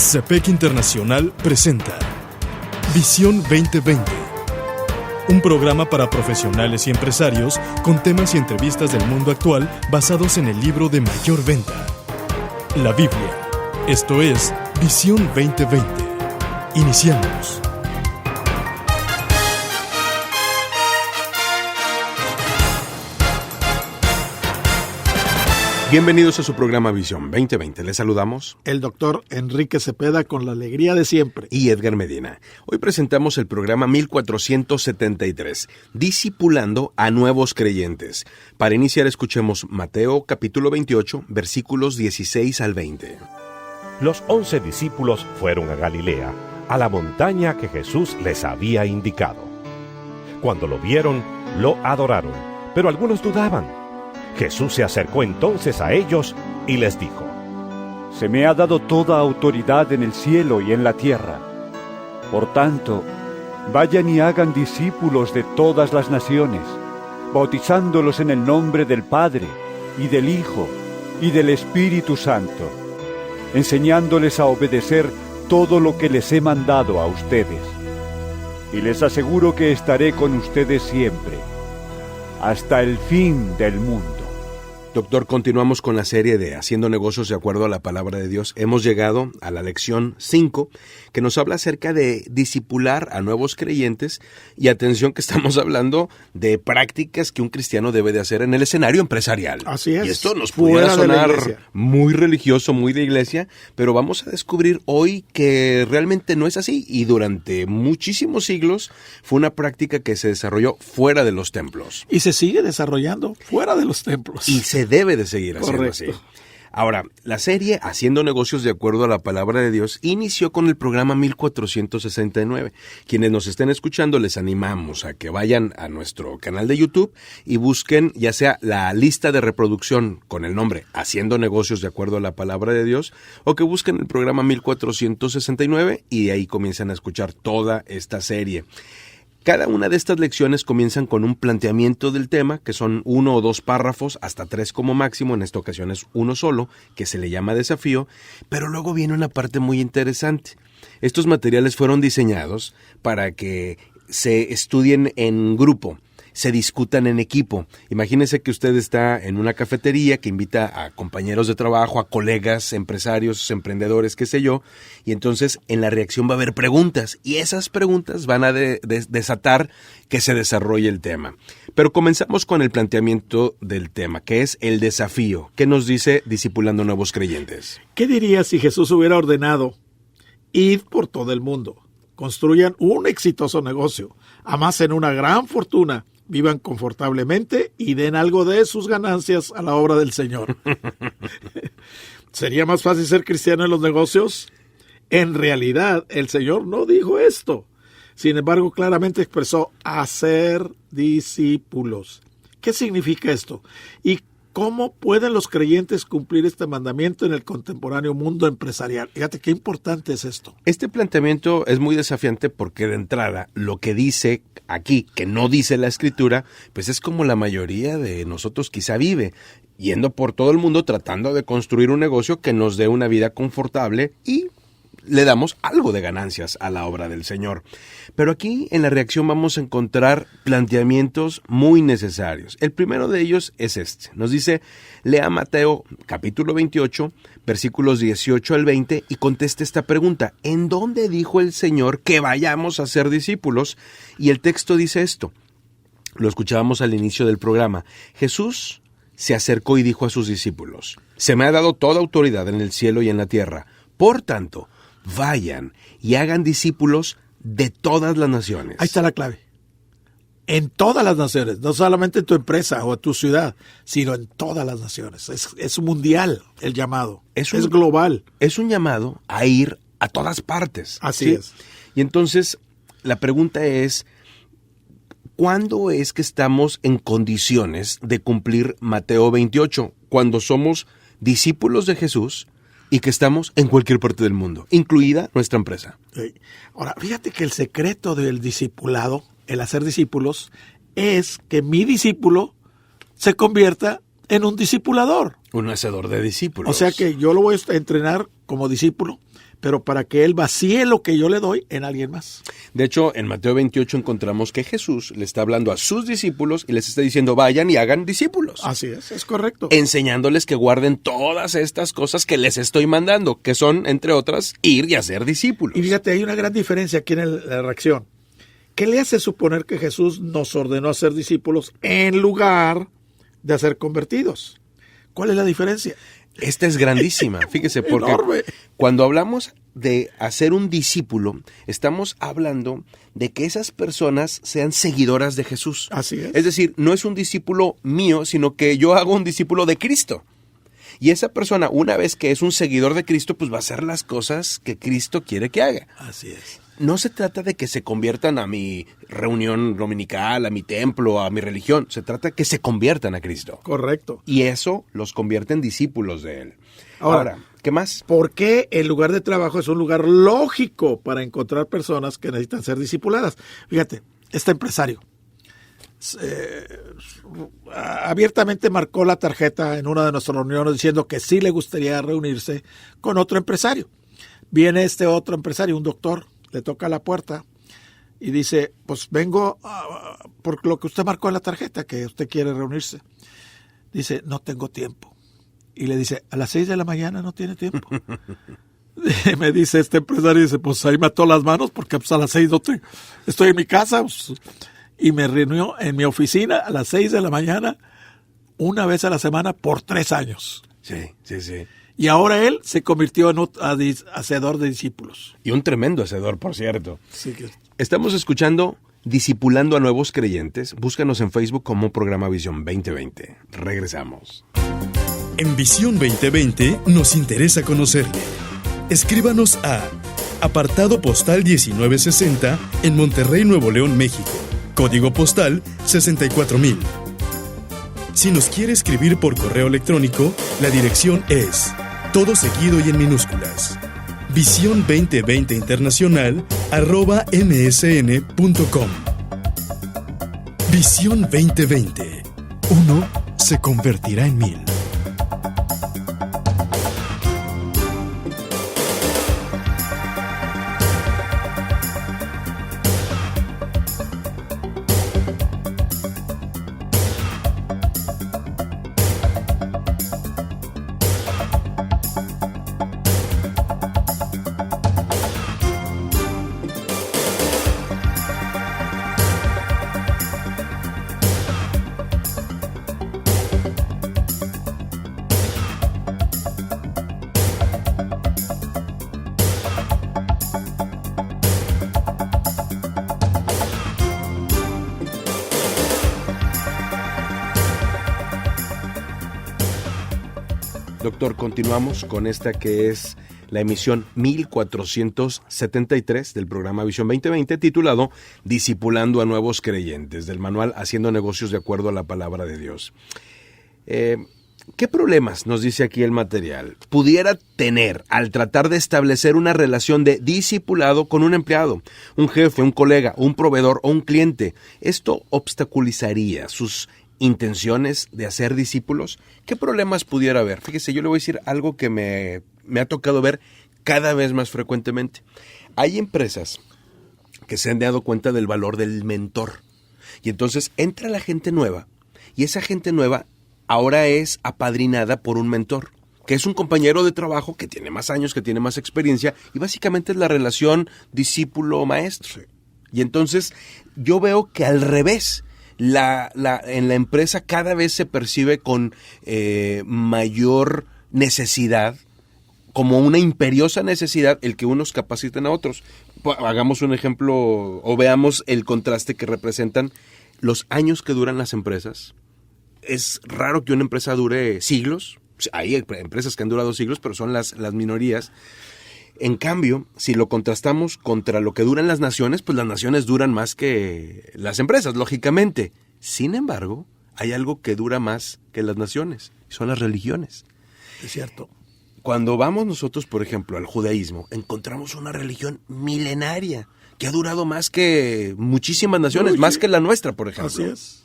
CEPEC Internacional presenta Visión 2020, un programa para profesionales y empresarios con temas y entrevistas del mundo actual basados en el libro de mayor venta, la Biblia. Esto es Visión 2020. Iniciamos. Bienvenidos a su programa Visión 2020. Les saludamos el doctor Enrique Cepeda con la alegría de siempre. Y Edgar Medina. Hoy presentamos el programa 1473, Discipulando a Nuevos Creyentes. Para iniciar escuchemos Mateo capítulo 28, versículos 16 al 20. Los 11 discípulos fueron a Galilea, a la montaña que Jesús les había indicado. Cuando lo vieron, lo adoraron, pero algunos dudaban. Jesús se acercó entonces a ellos y les dijo: Se me ha dado toda autoridad en el cielo y en la tierra. Por tanto, vayan y hagan discípulos de todas las naciones, bautizándolos en el nombre del Padre, y del Hijo, y del Espíritu Santo, enseñándoles a obedecer todo lo que les he mandado a ustedes. Y les aseguro que estaré con ustedes siempre, hasta el fin del mundo. Doctor, continuamos con la serie de Haciendo Negocios de Acuerdo a la Palabra de Dios. Hemos llegado a la lección 5, que nos habla acerca de discipular a nuevos creyentes. Y atención, que estamos hablando de prácticas que un cristiano debe de hacer en el escenario empresarial. Así es. Y esto nos pudiera sonar muy religioso, muy de iglesia, pero vamos a descubrir hoy que realmente no es así. Y durante muchísimos siglos fue una práctica que se desarrolló fuera de los templos. Y se sigue desarrollando fuera de los templos. Y se debe de seguir haciendo Correcto. así. Ahora, la serie Haciendo Negocios de Acuerdo a la Palabra de Dios inició con el programa 1469. Quienes nos estén escuchando, les animamos a que vayan a nuestro canal de YouTube y busquen ya sea la lista de reproducción con el nombre Haciendo Negocios de Acuerdo a la Palabra de Dios, o que busquen el programa 1469 y de ahí comienzan a escuchar toda esta serie. Cada una de estas lecciones comienzan con un planteamiento del tema, que son 1 o 2 párrafos, hasta 3 como máximo, en esta ocasión es uno solo, que se le llama desafío, pero luego viene una parte muy interesante. Estos materiales fueron diseñados para que se estudien en grupo, se discutan en equipo. Imagínese que usted está en una cafetería que invita a compañeros de trabajo, a colegas, empresarios, emprendedores, qué sé yo, y entonces en la reacción va a haber preguntas, y esas preguntas van a desatar que se desarrolle el tema. Pero comenzamos con el planteamiento del tema, que es el desafío. ¿Qué nos dice Discipulando Nuevos Creyentes? ¿Qué dirías si Jesús hubiera ordenado: id por todo el mundo, construyan un exitoso negocio, amasen una gran fortuna, vivan confortablemente y den algo de sus ganancias a la obra del Señor? ¿Sería más fácil ser cristiano en los negocios? En realidad, el Señor no dijo esto. Sin embargo, claramente expresó hacer discípulos. ¿Qué significa esto? ¿Y cómo pueden los creyentes cumplir este mandamiento en el contemporáneo mundo empresarial? Fíjate qué importante es esto. Este planteamiento es muy desafiante porque de entrada lo que dice aquí, que no dice la Escritura, pues es como la mayoría de nosotros quizá vive, yendo por todo el mundo tratando de construir un negocio que nos dé una vida confortable y le damos algo de ganancias a la obra del Señor. Pero aquí en la reacción vamos a encontrar planteamientos muy necesarios. El primero de ellos es este. Nos dice: lea Mateo capítulo 28, versículos 18 al 20 y conteste esta pregunta: ¿en dónde dijo el Señor que vayamos a ser discípulos? Y el texto dice esto. Lo escuchábamos al inicio del programa. Jesús se acercó y dijo a sus discípulos: se me ha dado toda autoridad en el cielo y en la tierra. Por tanto, vayan y hagan discípulos de todas las naciones. Ahí está la clave. En todas las naciones, no solamente en tu empresa o en tu ciudad, sino en todas las naciones. Es mundial el llamado, es global. Es un llamado a ir a todas partes. Así es. Y entonces, la pregunta es: ¿cuándo es que estamos en condiciones de cumplir Mateo 28? Cuando somos discípulos de Jesús y que estamos en cualquier parte del mundo, incluida nuestra empresa. Ahora, fíjate que el secreto del discipulado, el hacer discípulos, es que mi discípulo se convierta en un discipulador. Un hacedor de discípulos. O sea que yo lo voy a entrenar como discípulo, pero para que Él vacíe lo que yo le doy en alguien más. De hecho, en Mateo 28 encontramos que Jesús le está hablando a sus discípulos y les está diciendo, vayan y hagan discípulos. Así es correcto. Enseñándoles que guarden todas estas cosas que les estoy mandando, que son, entre otras, ir y hacer discípulos. Y fíjate, hay una gran diferencia aquí en la reacción. ¿Qué le hace suponer que Jesús nos ordenó a ser discípulos en lugar de a ser convertidos? ¿Cuál es la diferencia? Esta es grandísima, fíjese, porque Enorme. cuando hablamos de hacer un discípulo, estamos hablando de que esas personas sean seguidoras de Jesús. Así es. Es decir, no es un discípulo mío, sino que yo hago un discípulo de Cristo. Y esa persona, una vez que es un seguidor de Cristo, pues va a hacer las cosas que Cristo quiere que haga. Así es. No se trata de que se conviertan a mi reunión dominical, a mi templo, a mi religión. Se trata de que se conviertan a Cristo. Correcto. Y eso los convierte en discípulos de Él. Ahora, ¿qué más? ¿Por qué el lugar de trabajo es un lugar lógico para encontrar personas que necesitan ser discipuladas? Fíjate, este empresario abiertamente marcó la tarjeta en una de nuestras reuniones diciendo que sí le gustaría reunirse con otro empresario. Viene este otro empresario, un doctor, le toca la puerta y dice, pues vengo por lo que usted marcó en la tarjeta, que usted quiere reunirse. Dice, no tengo tiempo. Y le dice, a las 6 de la mañana no tiene tiempo. Y me dice este empresario, dice, pues ahí me ató las manos porque pues a las 6 no estoy en mi casa. Pues, y me reunió en mi oficina a las 6 de la mañana, una vez a la semana por 3 años. Sí. Y ahora él se convirtió en un hacedor de discípulos. Y un tremendo hacedor, por cierto. Sí que... Estamos escuchando Discipulando a Nuevos Creyentes. Búscanos en Facebook como Programa Visión 2020. Regresamos. En Visión 2020 nos interesa conocerle. Escríbanos a apartado postal 1960 en Monterrey, Nuevo León, México. Código postal 64000. Si nos quiere escribir por correo electrónico, la dirección es todo seguido y en minúsculas. Visión 2020 Internacional @msn.com. Visión 2020. Uno se convertirá en 1000. Doctor, continuamos con esta que es la emisión 1473 del programa Visión 2020, titulado Discipulando a Nuevos Creyentes, del manual Haciendo Negocios de Acuerdo a la Palabra de Dios. ¿Qué problemas, nos dice aquí el material, pudiera tener al tratar de establecer una relación de discipulado con un empleado, un jefe, un colega, un proveedor o un cliente? ¿Esto obstaculizaría sus intenciones de hacer discípulos? ¿Qué problemas pudiera haber? Fíjese, yo le voy a decir algo que me ha tocado ver cada vez más frecuentemente. Hay empresas que se han dado cuenta del valor del mentor. Y entonces entra la gente nueva, y esa gente nueva ahora es apadrinada por un mentor, que es un compañero de trabajo que tiene más años, que tiene más experiencia, y básicamente es la relación discípulo-maestro. Y entonces yo veo que al revés, en la empresa cada vez se percibe con mayor necesidad, como una imperiosa necesidad, el que unos capaciten a otros. Hagamos un ejemplo o veamos el contraste que representan los años que duran las empresas. Es raro que una empresa dure siglos. Hay empresas que han durado siglos, pero son las minorías. En cambio, si lo contrastamos contra lo que duran las naciones, pues las naciones duran más que las empresas, lógicamente. Sin embargo, hay algo que dura más que las naciones, son las religiones. Es cierto. Cuando vamos nosotros, por ejemplo, al judaísmo, encontramos una religión milenaria que ha durado más que muchísimas naciones, más que la nuestra, por ejemplo. Así es.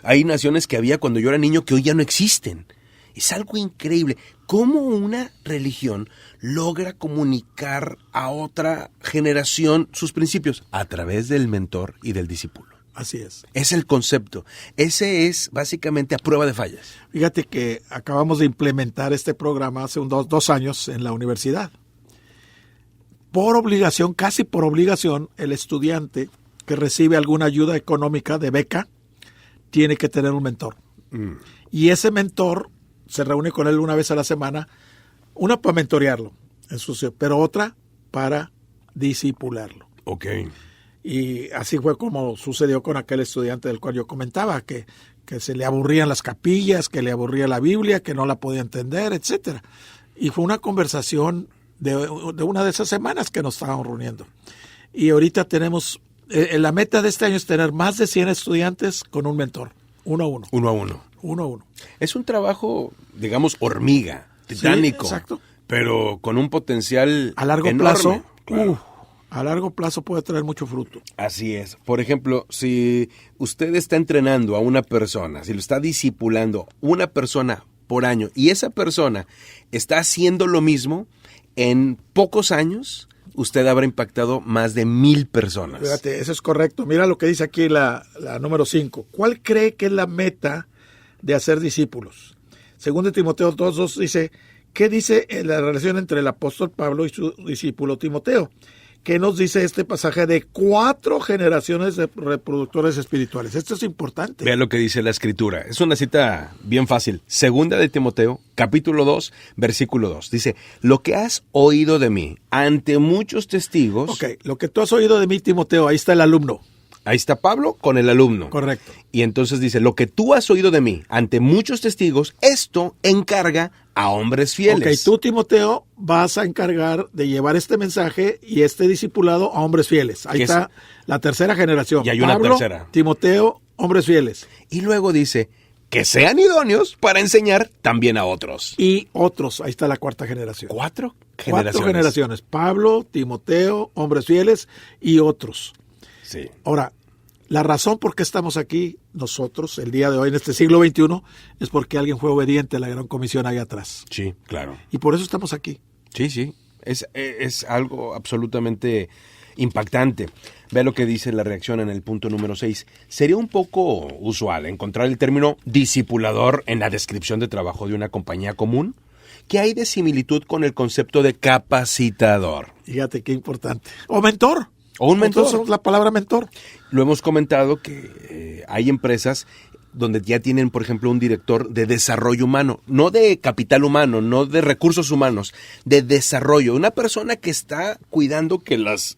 Hay naciones que había cuando yo era niño que hoy ya no existen. Es algo increíble. ¿Cómo una religión logra comunicar a otra generación sus principios? A través del mentor y del discípulo. Así es. Es el concepto. Ese es básicamente a prueba de fallas. Fíjate que acabamos de implementar este programa hace unos 2 años en la universidad. Por obligación, casi por obligación, el estudiante que recibe alguna ayuda económica de beca tiene que tener un mentor. Y ese mentor se reúne con él una vez a la semana, una para mentorearlo, pero otra para discipularlo. Ok. Y así fue como sucedió con aquel estudiante del cual yo comentaba, que se le aburrían las capillas, que le aburría la Biblia, que no la podía entender, etcétera. Y fue una conversación de una de esas semanas que nos estábamos reuniendo. Y ahorita tenemos, la meta de este año es tener más de 100 estudiantes con un mentor, uno a uno. Uno a uno. Uno a uno. Es un trabajo, digamos, hormiga, titánico. Sí, exacto. Pero con un potencial a largo enorme, plazo, claro. A largo plazo puede traer mucho fruto. Así es. Por ejemplo, si usted está entrenando a una persona, si lo está discipulando una persona por año y esa persona está haciendo lo mismo, en pocos años usted habrá impactado más de 1,000 personas. Fíjate, eso es correcto. Mira lo que dice aquí la número 5. ¿Cuál cree que es la meta de hacer discípulos? Según de Timoteo 2:2 dice, ¿qué dice la relación entre el apóstol Pablo y su discípulo Timoteo? ¿Qué nos dice este pasaje de 4 generaciones de reproductores espirituales? Esto es importante. Vea lo que dice la Escritura. Es una cita bien fácil. Segunda de Timoteo, capítulo 2, versículo 2. Dice, lo que has oído de mí ante muchos testigos. Ok, lo que tú has oído de mí, Timoteo, ahí está el alumno. Ahí está Pablo con el alumno. Correcto. Y entonces dice, lo que tú has oído de mí ante muchos testigos, esto encarga a hombres fieles. Ok, tú, Timoteo, vas a encargar de llevar este mensaje y este discipulado a hombres fieles. Ahí está la tercera generación. Y hay una tercera. Timoteo, hombres fieles. Y luego dice, que sean idóneos para enseñar también a otros. Y otros, ahí está la cuarta generación. 4 generaciones. 4 generaciones. Pablo, Timoteo, hombres fieles y otros. Sí. Ahora, la razón por qué estamos aquí nosotros el día de hoy en este siglo XXI es porque alguien fue obediente a la gran comisión ahí atrás. Sí, claro. Y por eso estamos aquí. Sí, sí. Es algo absolutamente impactante. Vea lo que dice la reacción en el punto número 6. Sería un poco usual encontrar el término discipulador en la descripción de trabajo de una compañía común. ¿Qué hay de similitud con el concepto de capacitador? Fíjate qué importante. O mentor. O un mentor. Entonces, la palabra mentor. Lo hemos comentado que hay empresas donde ya tienen, por ejemplo, un director de desarrollo humano, no de capital humano, no de recursos humanos, de desarrollo. Una persona que está cuidando que los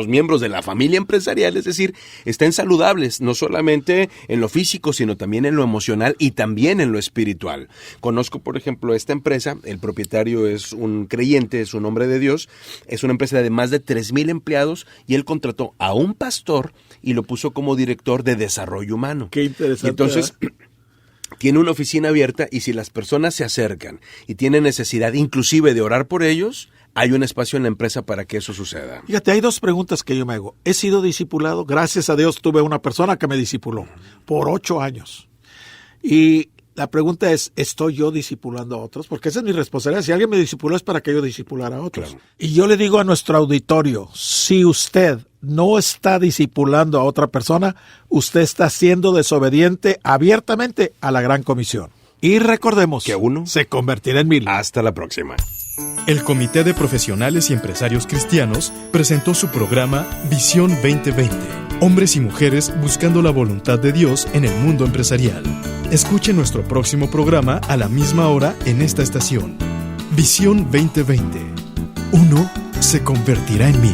miembros de la familia empresarial, es decir, estén saludables, no solamente en lo físico, sino también en lo emocional y también en lo espiritual. Conozco, por ejemplo, esta empresa, el propietario es un creyente, es un hombre de Dios, es una empresa de más de 3,000 empleados y él contrató a un pastor y lo puso como director de desarrollo humano. Qué interesante. Y entonces tiene una oficina abierta y si las personas se acercan y tienen necesidad inclusive de orar por ellos, hay un espacio en la empresa para que eso suceda. Fíjate, hay 2 preguntas que yo me hago. ¿He sido discipulado? Gracias a Dios tuve una persona que me discipuló por 8 años. Y la pregunta es, ¿estoy yo discipulando a otros? Porque esa es mi responsabilidad. Si alguien me discipuló es para que yo discipulara a otros. Claro. Y yo le digo a nuestro auditorio, si usted no está discipulando a otra persona, usted está siendo desobediente abiertamente a la gran comisión. Y recordemos que uno se convertirá en 1,000. Hasta la próxima. El Comité de Profesionales y Empresarios Cristianos presentó su programa Visión 2020. Hombres y mujeres buscando la voluntad de Dios en el mundo empresarial. Escuche nuestro próximo programa a la misma hora en esta estación. Visión 2020. Uno se convertirá en 1,000.